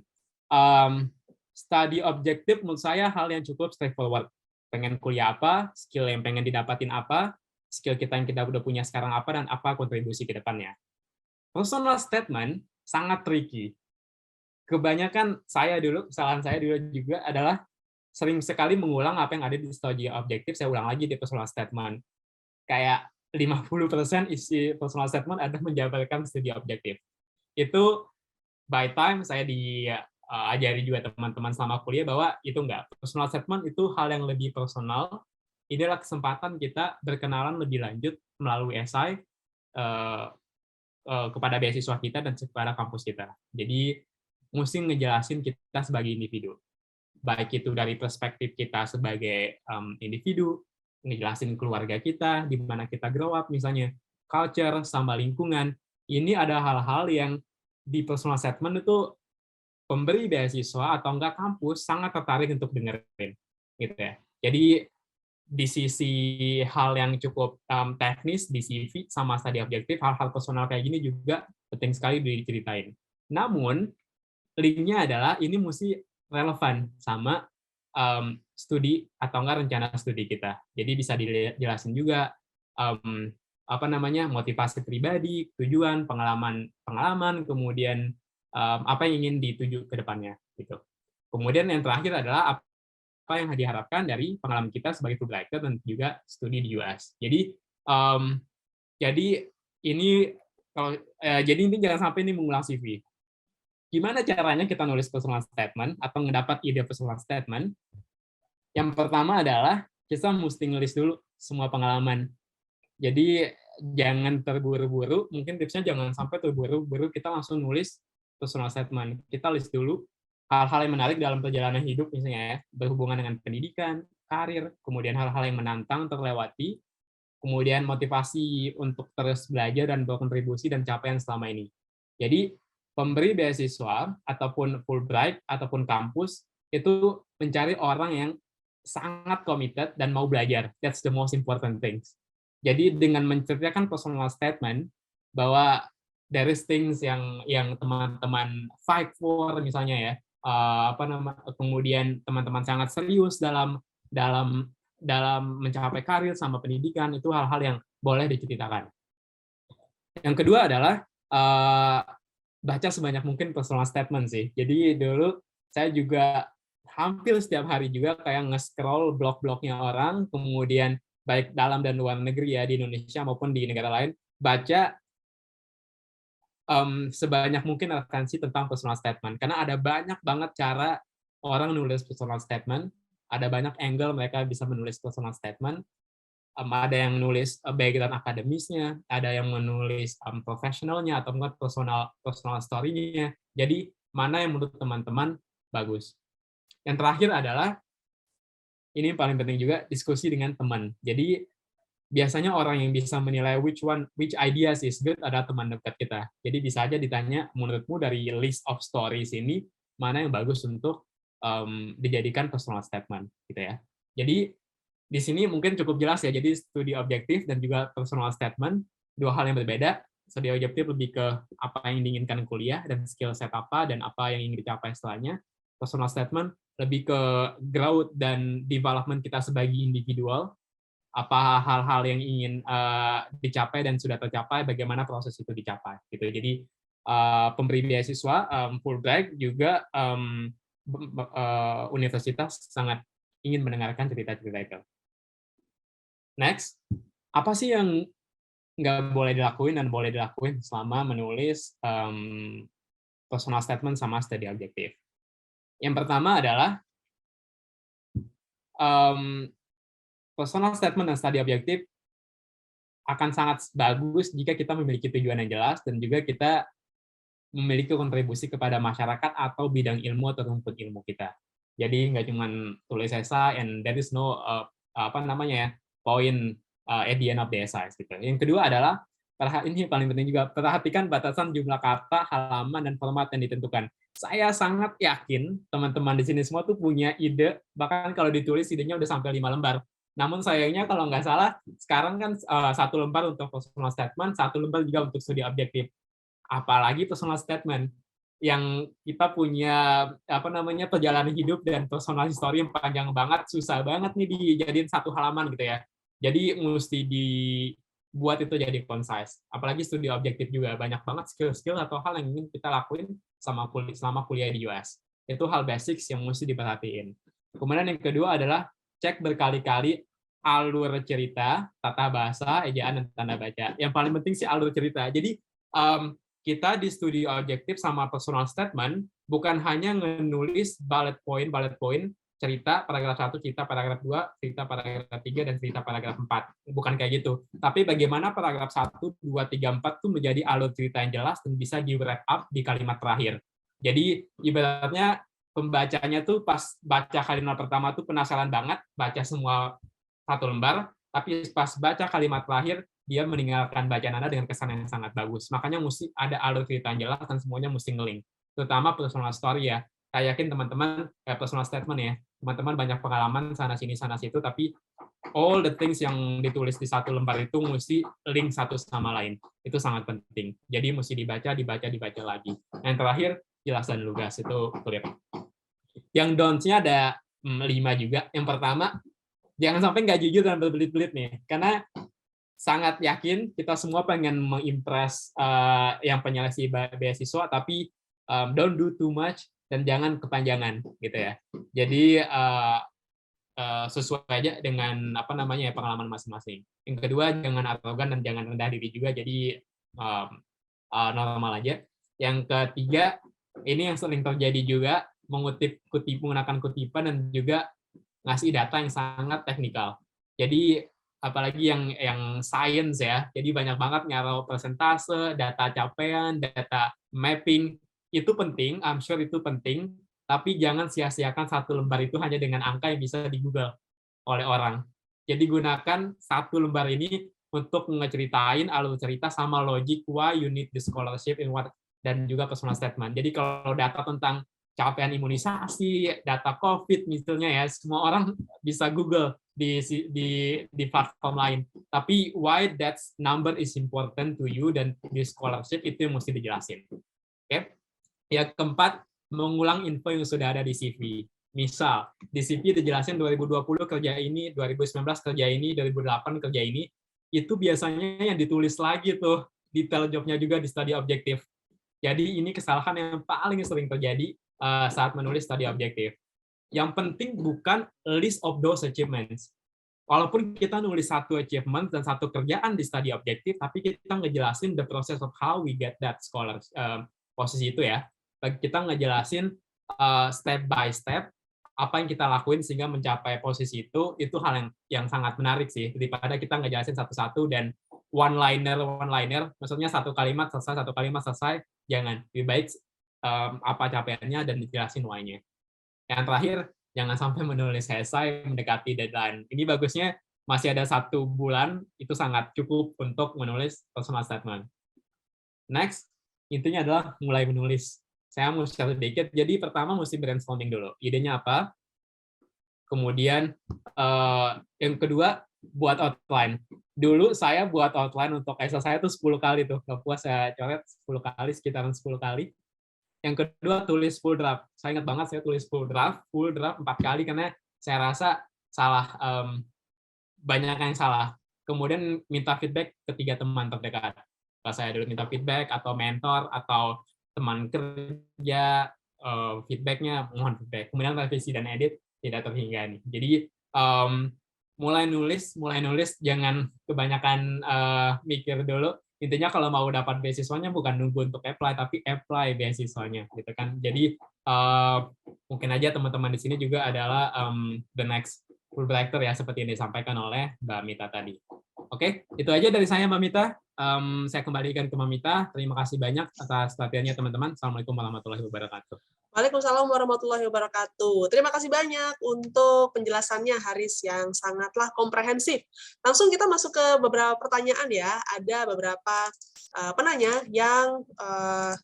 Study objektif menurut saya hal yang cukup straightforward. Pengen kuliah apa, skill yang pengen didapatin apa, skill kita yang kita udah punya sekarang apa, dan apa kontribusi ke depannya. Personal statement sangat tricky. Kebanyakan kesalahan saya dulu juga adalah sering sekali mengulang apa yang ada di study objektif, saya ulang lagi di personal statement. Kayak 50% isi personal statement ada menjabarkan studi objektif. Itu by time saya diajari juga teman-teman selama kuliah bahwa itu enggak. Personal statement itu hal yang lebih personal. Inilah kesempatan kita berkenalan lebih lanjut melalui esai kepada beasiswa kita dan kepada kampus kita. Jadi mesti ngejelasin kita sebagai individu. Baik itu dari perspektif kita sebagai individu, ngejelasin keluarga kita, di mana kita grow up misalnya, culture, sama lingkungan. Ini ada hal-hal yang di personal statement itu pemberi beasiswa atau enggak kampus sangat tertarik untuk dengerin. Gitu ya. Jadi di sisi hal yang cukup teknis, di CV sama studi objektif, hal-hal personal kayak gini juga penting sekali diceritain. Namun, linknya adalah ini mesti relevan sama studi atau enggak rencana studi kita. Jadi bisa dijelasin juga motivasi pribadi, tujuan, pengalaman, kemudian apa yang ingin dituju ke depannya gitu. Kemudian yang terakhir adalah apa yang diharapkan dari pengalaman kita sebagai Fulbrighter dan juga studi di US. Jadi ini jangan sampai ini mengulang CV. Gimana caranya kita nulis personal statement atau mendapat ide personal statement? Yang pertama adalah kita mesti nulis dulu semua pengalaman. Jadi jangan terburu-buru, mungkin tipsnya jangan sampai terburu-buru kita langsung nulis personal statement. Kita list dulu hal-hal yang menarik dalam perjalanan hidup misalnya ya, berhubungan dengan pendidikan, karir, kemudian hal-hal yang menantang terlewati, kemudian motivasi untuk terus belajar dan berkontribusi dan capaian selama ini. Jadi pemberi beasiswa ataupun Fulbright ataupun kampus itu mencari orang yang sangat committed dan mau belajar. That's the most important thing. Jadi dengan menceritakan personal statement bahwa there is things yang teman-teman fight for misalnya ya, kemudian teman-teman sangat serius dalam mencapai karir sama pendidikan, itu hal-hal yang boleh diceritakan. Yang kedua adalah baca sebanyak mungkin personal statement sih. Jadi dulu saya juga hampir setiap hari juga kayak nge-scroll blog-blognya orang, kemudian baik dalam dan luar negeri ya, di Indonesia maupun di negara lain, baca sebanyak mungkin referensi tentang personal statement. Karena ada banyak banget cara orang nulis personal statement, ada banyak angle mereka bisa menulis personal statement. Ada yang nulis background akademisnya, ada yang menulis profesionalnya atau enggak personal story-nya. Jadi mana yang menurut teman-teman bagus. Yang terakhir adalah ini paling penting juga, diskusi dengan teman. Jadi biasanya orang yang bisa menilai which ideas is good adalah teman dekat kita. Jadi bisa aja ditanya, menurutmu dari list of stories ini mana yang bagus untuk dijadikan personal statement gitu ya. Jadi di sini mungkin cukup jelas ya, jadi studi objektif dan juga personal statement, dua hal yang berbeda. Studi objektif lebih ke apa yang diinginkan kuliah dan skill set apa dan apa yang ingin dicapai setelahnya. Personal statement lebih ke growth dan development kita sebagai individual, apa hal-hal yang ingin dicapai dan sudah tercapai, bagaimana proses itu dicapai gitu. Jadi pemberi beasiswa Fulbright juga universitas sangat ingin mendengarkan cerita-cerita itu. Next, apa sih yang nggak boleh dilakuin dan boleh dilakuin selama menulis personal statement sama studi objektif? Yang pertama adalah personal statement dan studi objektif akan sangat bagus jika kita memiliki tujuan yang jelas dan juga kita memiliki kontribusi kepada masyarakat atau bidang ilmu atau rumput ilmu kita. Jadi nggak cuma tulis esai and there is no point at the end of the essay gitu. Yang kedua adalah ini paling penting juga, perhatikan batasan jumlah kata, halaman, dan format yang ditentukan. Saya sangat yakin teman-teman di sini semua tuh punya ide, bahkan kalau ditulis idenya udah sampai 5 lembar. Namun sayangnya kalau nggak salah, sekarang kan 1 lembar untuk personal statement, 1 lembar juga untuk studi objektif. Apalagi personal statement, yang kita punya perjalanan hidup dan personal history yang panjang banget, susah banget nih dijadiin 1 halaman gitu ya. Jadi mesti buat itu jadi concise. Apalagi studi objektif juga banyak banget skill-skill atau hal yang ingin kita lakuin selama kuliah di US. Itu hal basics yang mesti diperhatiin. Kemudian yang kedua adalah cek berkali-kali alur cerita, tata bahasa, ejaan, dan tanda baca. Yang paling penting sih alur cerita. Jadi kita di studi objektif sama personal statement bukan hanya menulis bullet point, cerita paragraf 1, cerita paragraf 2, cerita paragraf 3, dan cerita paragraf 4. Bukan kayak gitu. Tapi bagaimana paragraf 1, 2, 3, 4 itu menjadi alur cerita yang jelas dan bisa di-wrap up di kalimat terakhir. Jadi ibaratnya pembacanya tuh pas baca kalimat pertama tuh penasaran banget, baca semua 1 lembar, tapi pas baca kalimat terakhir, dia meninggalkan bacaan Anda dengan kesan yang sangat bagus. Makanya mesti ada alur cerita yang jelas dan semuanya mesti nge-link. Terutama personal story ya. Saya yakin teman-teman, personal statement ya, teman-teman banyak pengalaman sana-sini, sana-situ, tapi all the things yang ditulis di 1 lembar itu mesti link satu sama lain. Itu sangat penting. Jadi mesti dibaca lagi. Yang terakhir, jelas dan lugas. Itu clear. Yang don'ts-nya ada 5 juga. Yang pertama, jangan sampai nggak jujur dan berbelit-belit nih. Karena sangat yakin kita semua pengen mengimpress yang penyeleksi beasiswa, tapi don't do too much dan jangan kepanjangan gitu ya. Jadi sesuai aja dengan pengalaman masing-masing. Yang kedua, jangan arogan dan jangan rendah diri juga. Jadi normal aja. Yang ketiga, ini yang sering terjadi juga, menggunakan kutipan dan juga ngasih data yang sangat teknikal. Jadi apalagi yang science ya. Jadi banyak banget ngaruh persentase, data capaian, data mapping. Itu penting, I'm sure itu penting, tapi jangan sia-siakan 1 lembar itu hanya dengan angka yang bisa di-Google oleh orang. Jadi gunakan 1 lembar ini untuk ngeceritain alur cerita sama logic why you need the scholarship in what, dan juga personal statement. Jadi kalau data tentang capaian imunisasi, data COVID misalnya ya, semua orang bisa Google. di platform lain. Tapi why that number is important to you dan di scholarship itu yang mesti dijelasin. Oke. Yang keempat, mengulang info yang sudah ada di CV. Misal, di CV dijelasin 2020 kerja ini, 2019 kerja ini, 2008 kerja ini, itu biasanya yang ditulis lagi tuh, detail jobnya juga di study objektif. Jadi ini kesalahan yang paling sering terjadi saat menulis study objektif. Yang penting bukan list of those achievements. Walaupun kita nulis satu achievement dan satu kerjaan di study objektif, tapi kita ngejelasin the process of how we get that scholars posisi itu ya. Kita ngejelasin step by step apa yang kita lakuin sehingga mencapai posisi itu hal yang sangat menarik sih, daripada kita ngejelasin satu-satu dan one liner, maksudnya satu kalimat selesai, jangan. Lebih baik apa capaiannya dan dijelasin why-nya. Yang terakhir, jangan sampai menulis esai mendekati deadline. Ini bagusnya masih ada 1 bulan, itu sangat cukup untuk menulis personal statement. Next, intinya adalah mulai menulis. Saya mau share sedikit, jadi pertama mesti brainstorming dulu. Idenya apa? Kemudian yang kedua, buat outline. Dulu saya buat outline untuk esai saya tuh 10 kali tuh. Nggak puas saya coret 10 kali, sekitaran 10 kali. Yang kedua, tulis full draft. Saya ingat banget saya tulis full draft 4 kali karena saya rasa banyak yang salah. Kemudian minta feedback ke 3 teman terdekat. Kalau saya dulu minta feedback atau mentor atau teman kerja, feedbacknya mohon feedback. Kemudian revisi dan edit tidak terhingga nih. Jadi mulai nulis jangan kebanyakan mikir dulu. Intinya kalau mau dapat beasiswanya bukan nunggu untuk apply, tapi apply beasiswanya, gitu kan. Jadi mungkin aja teman-teman di sini juga adalah the next Fulbrighter ya, seperti yang disampaikan oleh Mbak Mita tadi. Oke, itu aja dari saya Mbak Mita. Saya kembalikan ke Mbak Mita. Terima kasih banyak atas perhatiannya teman-teman. Assalamualaikum warahmatullahi wabarakatuh. Waalaikumsalam warahmatullahi wabarakatuh. Terima kasih banyak untuk penjelasannya, Haris, yang sangatlah komprehensif. Langsung kita masuk ke beberapa pertanyaan ya. Ada beberapa penanya yang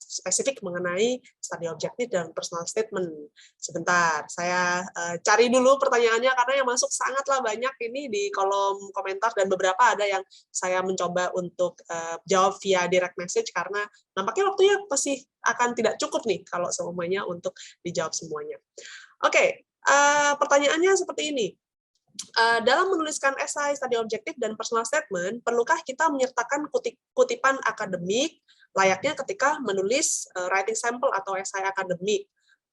spesifik mengenai study objektif dan personal statement. Sebentar, saya cari dulu pertanyaannya karena yang masuk sangatlah banyak ini di kolom komentar dan beberapa ada yang saya mencoba untuk jawab via direct message karena nampaknya waktunya masih akan tidak cukup nih kalau semuanya untuk dijawab semuanya. Oke, pertanyaannya seperti ini. Dalam menuliskan esai, study objektif, dan personal statement, perlukah kita menyertakan kutipan akademik layaknya ketika menulis writing sample atau esai akademik?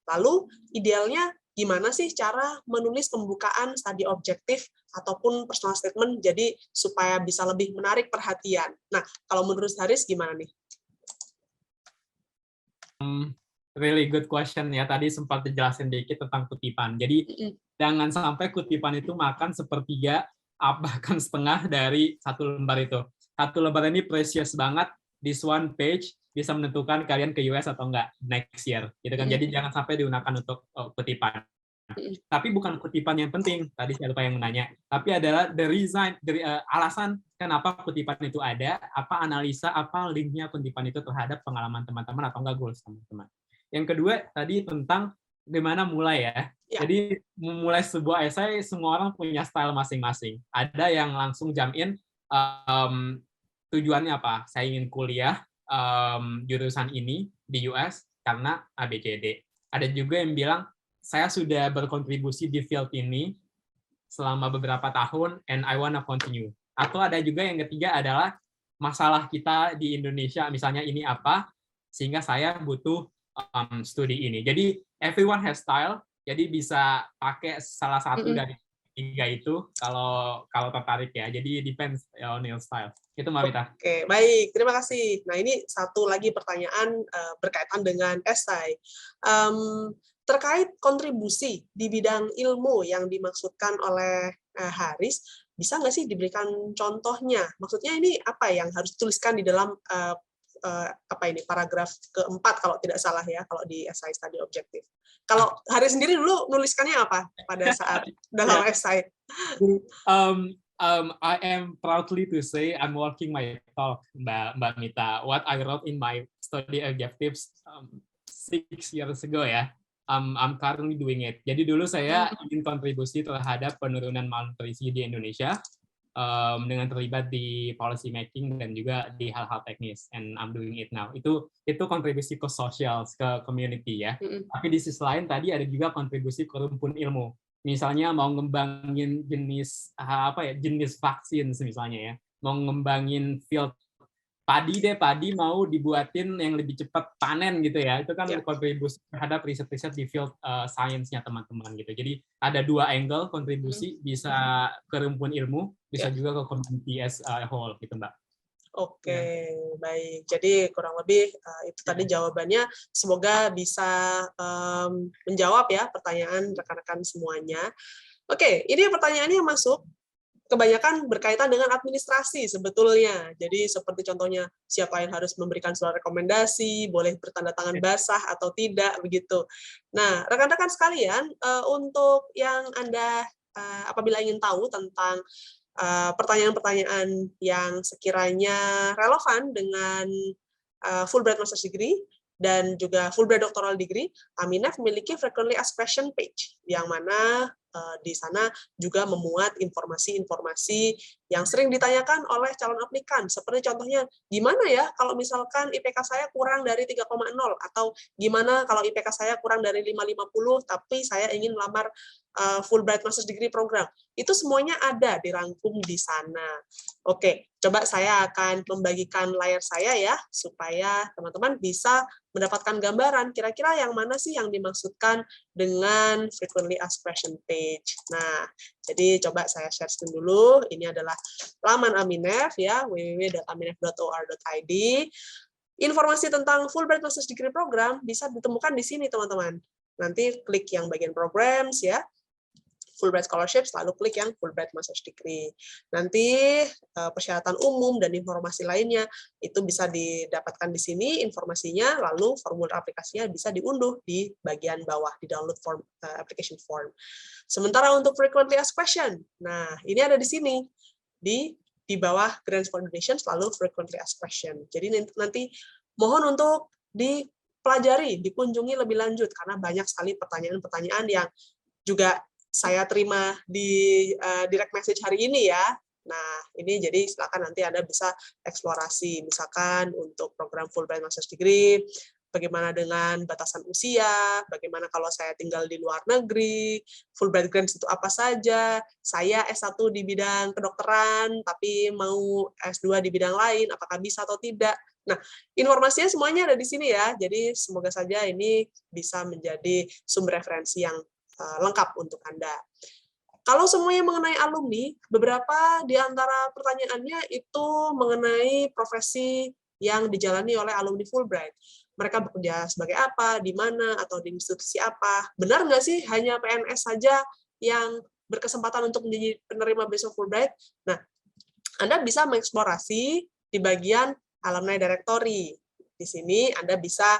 Lalu, idealnya gimana sih cara menulis pembukaan study objektif ataupun personal statement jadi supaya bisa lebih menarik perhatian? Nah, kalau menurut Haris gimana nih? Really good question ya. Tadi sempat dijelasin dikit tentang kutipan. Jadi jangan sampai kutipan itu makan 1/3, bahkan setengah dari 1 lembar itu. 1 lembar ini precious banget. This one page bisa menentukan kalian ke US atau enggak next year. Gitu kan. Jadi jangan sampai digunakan untuk kutipan. Tapi bukan kutipan yang penting. Tadi saya lupa yang menanya. Tapi adalah the reason, alasan kenapa kutipan itu ada, apa analisa, apa linknya kutipan itu terhadap pengalaman teman-teman atau enggak goals teman-teman. Yang kedua tadi tentang gimana mulai ya. Jadi memulai sebuah esai semua orang punya style masing-masing. Ada yang langsung jump in, tujuannya apa? Saya ingin kuliah jurusan ini di US karena ABCD. Ada juga yang bilang saya sudah berkontribusi di field ini selama beberapa tahun and I wanna continue. Atau ada juga yang ketiga adalah masalah kita di Indonesia, misalnya ini apa, sehingga saya butuh studi ini. Jadi everyone has style, jadi bisa pakai salah satu dari 3 itu kalau tertarik ya. Jadi depends on your style. Itu Mbak Mita. Oke, baik. Terima kasih. Nah, ini satu lagi pertanyaan berkaitan dengan esai. Terkait kontribusi di bidang ilmu yang dimaksudkan oleh Haris, bisa nggak sih diberikan contohnya? Maksudnya ini apa yang harus dituliskan di dalam paragraf keempat kalau tidak salah ya, kalau di esai study objektif. Kalau Haris sendiri dulu nuliskannya apa pada saat dalam esai? I am proudly to say I'm working my talk, Mbak Mita. What I wrote in my study objectives 6 years ago ya. I'm currently doing it. Jadi dulu saya ingin kontribusi terhadap penurunan malnutrisi di Indonesia dengan terlibat di policy making dan juga di hal-hal teknis. And I'm doing it now. Itu kontribusi ke sosial, ke community ya. Tapi di sisi lain tadi ada juga kontribusi ke rumpun ilmu. Misalnya mau ngembangin jenis jenis vaksin misalnya ya. Mau ngembangin field padi mau dibuatin yang lebih cepat panen gitu ya, itu kan kontribusi terhadap riset-riset di field science-nya teman-teman gitu. Jadi ada dua angle kontribusi, bisa ke rumpun ilmu, bisa juga ke community as a whole gitu Mbak. Oke, baik. Jadi kurang lebih itu tadi jawabannya. Semoga bisa menjawab ya pertanyaan rekan-rekan semuanya. Oke, ini pertanyaannya yang masuk. Kebanyakan berkaitan dengan administrasi sebetulnya. Jadi seperti contohnya siapa yang harus memberikan surat rekomendasi, boleh bertanda tangan basah atau tidak begitu. Nah, rekan-rekan sekalian, untuk yang Anda apabila ingin tahu tentang pertanyaan-pertanyaan yang sekiranya relevan dengan Fulbright Master's Degree dan juga Fulbright Doctoral Degree, Aminef memiliki Frequently Asked Question page, yang mana di sana juga memuat informasi-informasi yang sering ditanyakan oleh calon aplikan. Seperti contohnya, gimana ya kalau misalkan IPK saya kurang dari 3,0, atau gimana kalau IPK saya kurang dari 5,50, tapi saya ingin melamar Fulbright Master's Degree program. Itu semuanya ada dirangkum di sana. Oke, coba saya akan membagikan layar saya ya, supaya teman-teman bisa mendapatkan gambaran kira-kira yang mana sih yang dimaksudkan dengan Frequently Asked Question page. Nah, jadi coba saya share screen dulu. Ini adalah laman Aminef ya, www.aminef.or.id. Informasi tentang Fulbright Master's Degree Program bisa ditemukan di sini, teman-teman. Nanti klik yang bagian programs ya, Fulbright Scholarship, lalu klik yang Fulbright Master's Degree. Nanti persyaratan umum dan informasi lainnya itu bisa didapatkan di sini informasinya, lalu formulir aplikasinya bisa diunduh di bagian bawah, di download form, application form. Sementara untuk Frequently Asked Question, nah ini ada di sini, di bawah Grants for Donations, lalu Frequently Asked Question. Jadi nanti mohon untuk dipelajari, dikunjungi lebih lanjut, karena banyak sekali pertanyaan-pertanyaan yang juga saya terima di direct message hari ini ya. Nah, ini jadi silakan nanti Anda bisa eksplorasi, misalkan untuk program Fulbright Master's Degree, bagaimana dengan batasan usia, bagaimana kalau saya tinggal di luar negeri, Fulbright Grants itu apa saja, saya S1 di bidang kedokteran, tapi mau S2 di bidang lain, apakah bisa atau tidak. Nah, informasinya semuanya ada di sini ya, jadi semoga saja ini bisa menjadi sumber referensi yang lengkap untuk Anda. Kalau semuanya mengenai alumni, beberapa di antara pertanyaannya itu mengenai profesi yang dijalani oleh alumni Fulbright. Mereka bekerja sebagai apa, di mana, atau di institusi apa. Benar nggak sih hanya PNS saja yang berkesempatan untuk menjadi penerima beasiswa Fulbright? Nah, Anda bisa mengeksplorasi di bagian Alumni Directory. Di sini Anda bisa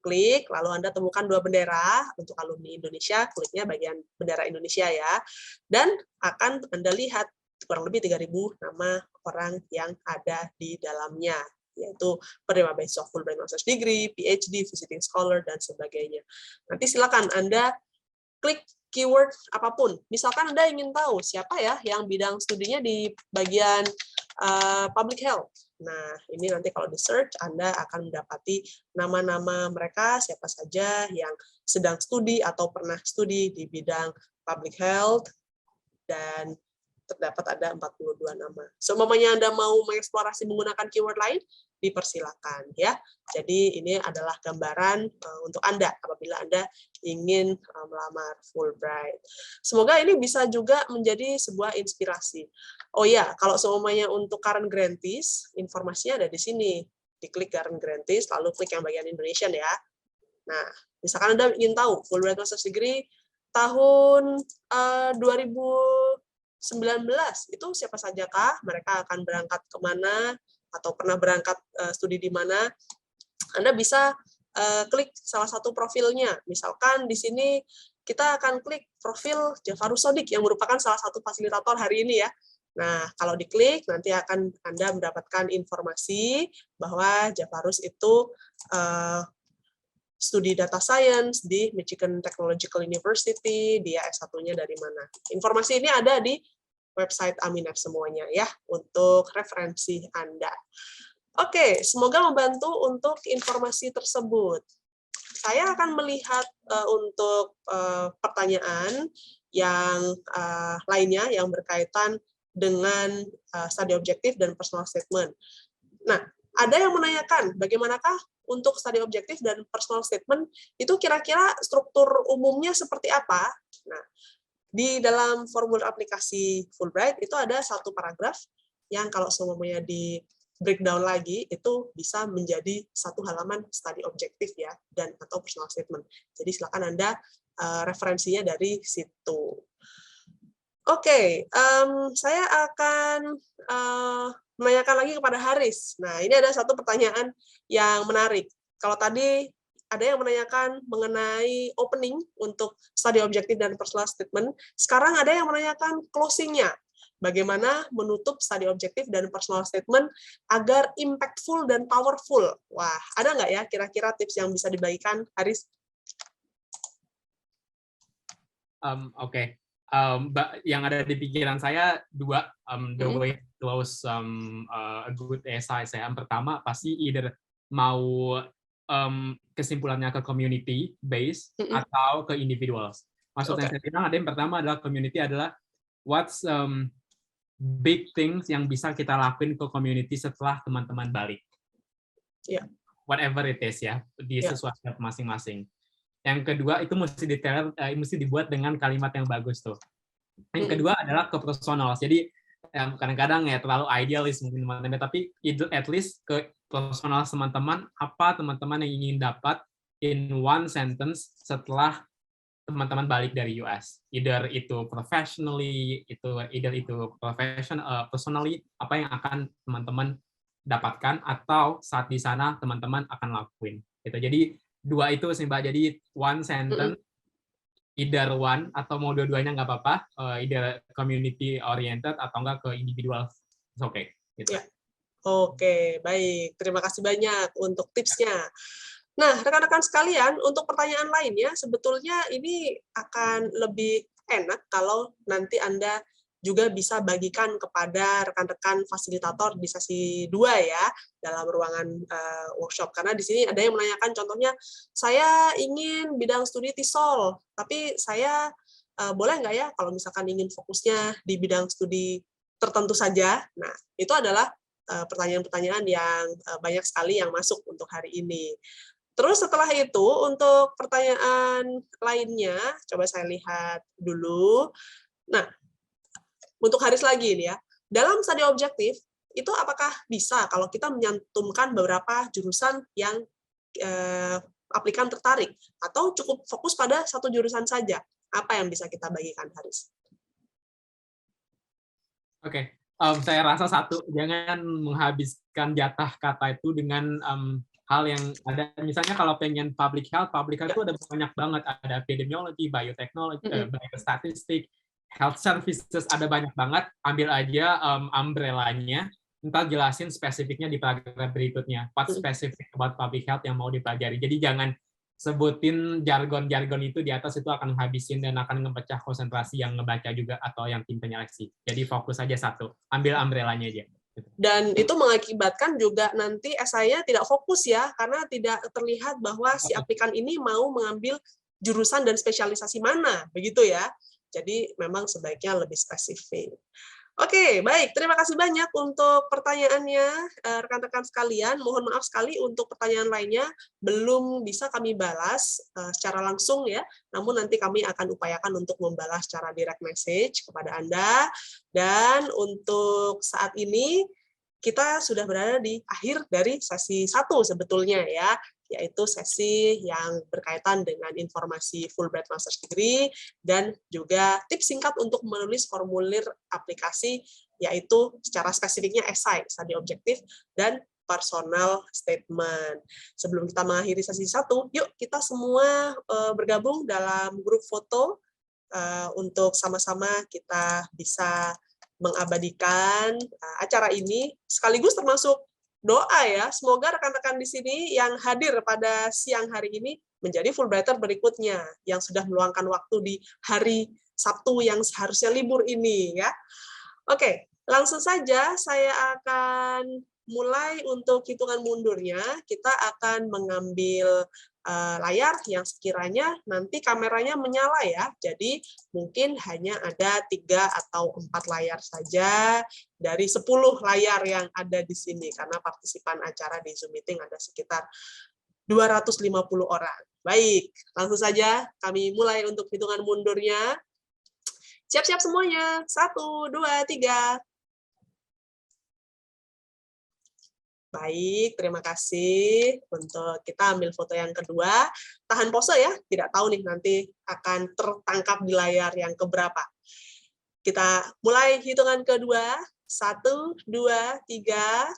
klik, lalu Anda temukan dua bendera untuk alumni Indonesia, kliknya bagian bendera Indonesia ya, dan akan Anda lihat kurang lebih 3.000 nama orang yang ada di dalamnya, yaitu penerima beasiswa Fulbright Master's Degree, PhD, Visiting Scholar, dan sebagainya. Nanti silakan Anda klik keyword apapun. Misalkan Anda ingin tahu siapa ya yang bidang studinya di bagian public health. Nah, ini nanti kalau di search, Anda akan mendapati nama-nama mereka, siapa saja yang sedang studi atau pernah studi di bidang public health, dan terdapat ada 42 nama. Seumpamanya Anda mau mengeksplorasi menggunakan keyword lain, dipersilakan ya. Jadi ini adalah gambaran untuk Anda apabila Anda ingin melamar Fulbright. Semoga ini bisa juga menjadi sebuah inspirasi. Oh ya, kalau seumpamanya untuk current grantees, informasinya ada di sini. Diklik current grantees, lalu klik yang bagian Indonesian ya. Nah, misalkan Anda ingin tahu Fulbright Master's Degree tahun 2019 itu siapa sajakah, mereka akan berangkat kemana, atau pernah berangkat studi di mana, Anda bisa klik salah satu profilnya. Misalkan di sini kita akan klik profil Jafarus Sodik yang merupakan salah satu fasilitator hari ini ya. Nah, kalau diklik nanti akan Anda mendapatkan informasi bahwa Jafarus itu studi data science di Michigan Technological University, dia S1-nya dari mana. Informasi ini ada di website Aminef semuanya ya, untuk referensi Anda. Oke, semoga membantu untuk informasi tersebut. Saya akan melihat untuk pertanyaan yang lainnya yang berkaitan dengan study objektif dan personal statement. Nah, ada yang menanyakan bagaimanakah untuk study objektif dan personal statement itu kira-kira struktur umumnya seperti apa? Nah, di dalam formulir aplikasi Fulbright itu ada satu paragraf yang kalau semuanya di breakdown lagi itu bisa menjadi satu halaman study objektif ya dan atau personal statement. Jadi silakan Anda referensinya dari situ. Oke, saya akan menanyakan lagi kepada Haris. Nah, ini ada satu pertanyaan yang menarik. Kalau tadi ada yang menanyakan mengenai opening untuk study objektif dan personal statement, sekarang ada yang menanyakan closing-nya. Bagaimana menutup study objektif dan personal statement agar impactful dan powerful. Wah, ada nggak ya kira-kira tips yang bisa dibagikan, Haris? Oke. Yang ada di pikiran saya dua, the way to close a good essay. Yang pertama pasti either mau kesimpulannya ke community based atau ke individuals. Maksudnya saya bilang ada yang pertama adalah community adalah what's big things yang bisa kita lakuin ke community setelah teman-teman balik. Yeah. Whatever it is ya, di sesuatu masing-masing. Yang kedua itu mesti dibuat dengan kalimat yang bagus tuh. Yang kedua adalah ke personal. Jadi kadang-kadang ya terlalu idealis mungkin teman-teman, tapi at least ke personal teman-teman, apa teman-teman yang ingin dapat in one sentence setelah teman-teman balik dari US. Either itu professionally, personally, apa yang akan teman-teman dapatkan atau saat di sana teman-teman akan lakuin. Gitu. Jadi dua itu sih Mbak. Jadi one sentence, either one atau mau dua-duanya nggak apa-apa, either community oriented atau enggak ke individual, oke. Okay. Gitu. Ya. Oke, baik. Terima kasih banyak untuk tipsnya. Nah, rekan-rekan sekalian, untuk pertanyaan lainnya, sebetulnya ini akan lebih enak kalau nanti Anda juga bisa bagikan kepada rekan-rekan fasilitator di sesi 2 ya, dalam ruangan workshop. Karena di sini ada yang menanyakan, contohnya, saya ingin bidang studi TESOL, tapi saya boleh nggak ya kalau misalkan ingin fokusnya di bidang studi tertentu saja? Nah, itu adalah pertanyaan-pertanyaan yang banyak sekali yang masuk untuk hari ini. Terus setelah itu, untuk pertanyaan lainnya, coba saya lihat dulu. Nah, untuk Haris lagi ini ya, dalam studi objektif, itu apakah bisa kalau kita menyantumkan beberapa jurusan yang aplikan tertarik, atau cukup fokus pada satu jurusan saja? Apa yang bisa kita bagikan, Haris? Oke, saya rasa satu, jangan menghabiskan jatah kata itu dengan hal yang ada, misalnya kalau pengen public health itu ada banyak banget, ada epidemiologi, bioteknologi, biostatistik, health services, ada banyak banget. Ambil aja umbrella-nya, ntar jelasin spesifiknya di paragraf berikutnya, what specific about public health yang mau dipelajari. Jadi jangan sebutin jargon-jargon itu di atas, itu akan menghabisin dan akan ngepecah konsentrasi yang ngebaca juga atau yang tim penyeleksi. Jadi fokus aja satu, ambil umbrella-nya aja. Dan itu mengakibatkan juga nanti esainya tidak fokus ya, karena tidak terlihat bahwa si aplikan ini mau mengambil jurusan dan spesialisasi mana, begitu ya. Jadi memang sebaiknya lebih spesifik. Oke, baik. Terima kasih banyak untuk pertanyaannya, rekan-rekan sekalian. Mohon maaf sekali untuk pertanyaan lainnya belum bisa kami balas secara langsung ya. Namun nanti kami akan upayakan untuk membalas secara direct message kepada Anda. Dan untuk saat ini kita sudah berada di akhir dari sesi 1 sebetulnya ya, yaitu sesi yang berkaitan dengan informasi Fulbright Master's Degree dan juga tips singkat untuk menulis formulir aplikasi, yaitu secara spesifiknya esai, study objektif, dan personal statement. Sebelum kita mengakhiri sesi 1, yuk kita semua bergabung dalam grup foto untuk sama-sama kita bisa mengabadikan acara ini, sekaligus termasuk doa ya. Semoga rekan-rekan di sini yang hadir pada siang hari ini menjadi Fulbrighter berikutnya yang sudah meluangkan waktu di hari Sabtu yang seharusnya libur ini ya. Oke, langsung saja saya akan mulai untuk hitungan mundurnya. Kita akan mengambil layar yang sekiranya nanti kameranya menyala ya. Jadi mungkin hanya ada 3 atau 4 layar saja dari 10 layar yang ada di sini karena partisipan acara di Zoom meeting ada sekitar 250 orang. Baik, langsung saja kami mulai untuk hitungan mundurnya. Siap-siap semuanya. 1, 2, 3. Baik, terima kasih. Untuk kita ambil foto yang kedua. Tahan pose ya, tidak tahu nih nanti akan tertangkap di layar yang keberapa. Kita mulai hitungan kedua. 1, 2, 3.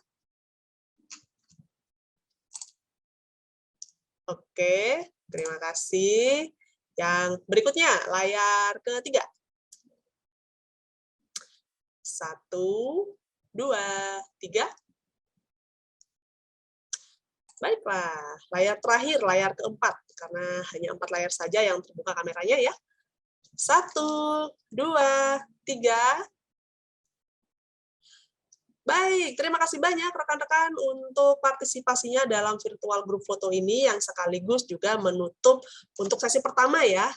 Oke, terima kasih. Yang berikutnya, layar ketiga. 1, 2, 3. Baiklah, layar terakhir, layar keempat, karena hanya 4 layar saja yang terbuka kameranya ya. 1, 2, 3. Baik, terima kasih banyak rekan-rekan untuk partisipasinya dalam virtual group foto ini yang sekaligus juga menutup untuk sesi pertama ya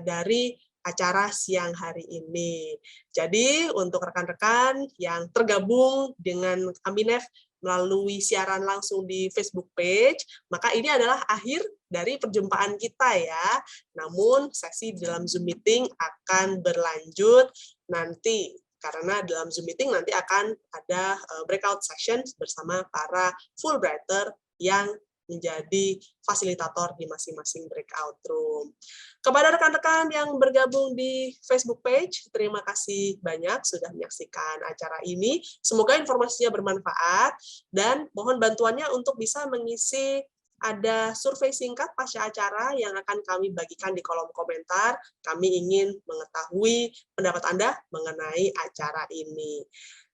dari acara siang hari ini. Jadi untuk rekan-rekan yang tergabung dengan Aminef melalui siaran langsung di Facebook page, maka ini adalah akhir dari perjumpaan kita ya. Namun sesi dalam Zoom meeting akan berlanjut nanti, karena dalam Zoom meeting nanti akan ada breakout session bersama para Fulbrighter yang menjadi fasilitator di masing-masing breakout room. Kepada rekan-rekan yang bergabung di Facebook page, terima kasih banyak sudah menyaksikan acara ini. Semoga informasinya bermanfaat dan mohon bantuannya untuk bisa mengisi ada survei singkat pasca acara yang akan kami bagikan di kolom komentar. Kami ingin mengetahui pendapat Anda mengenai acara ini.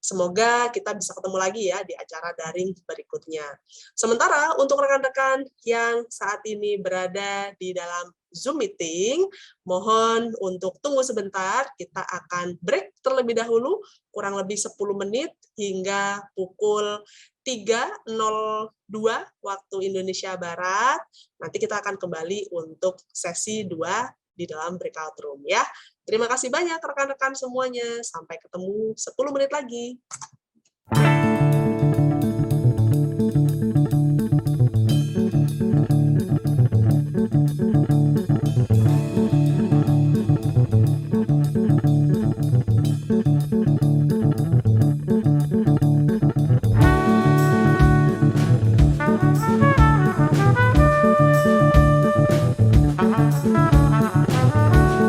Semoga kita bisa ketemu lagi ya di acara daring berikutnya. Sementara untuk rekan-rekan yang saat ini berada di dalam Zoom meeting, mohon untuk tunggu sebentar, kita akan break terlebih dahulu, kurang lebih 10 menit hingga pukul 3.02 waktu Indonesia Barat. Nanti kita akan kembali untuk sesi 2 di dalam breakout room ya. Terima kasih banyak rekan-rekan semuanya. Sampai ketemu 10 menit lagi.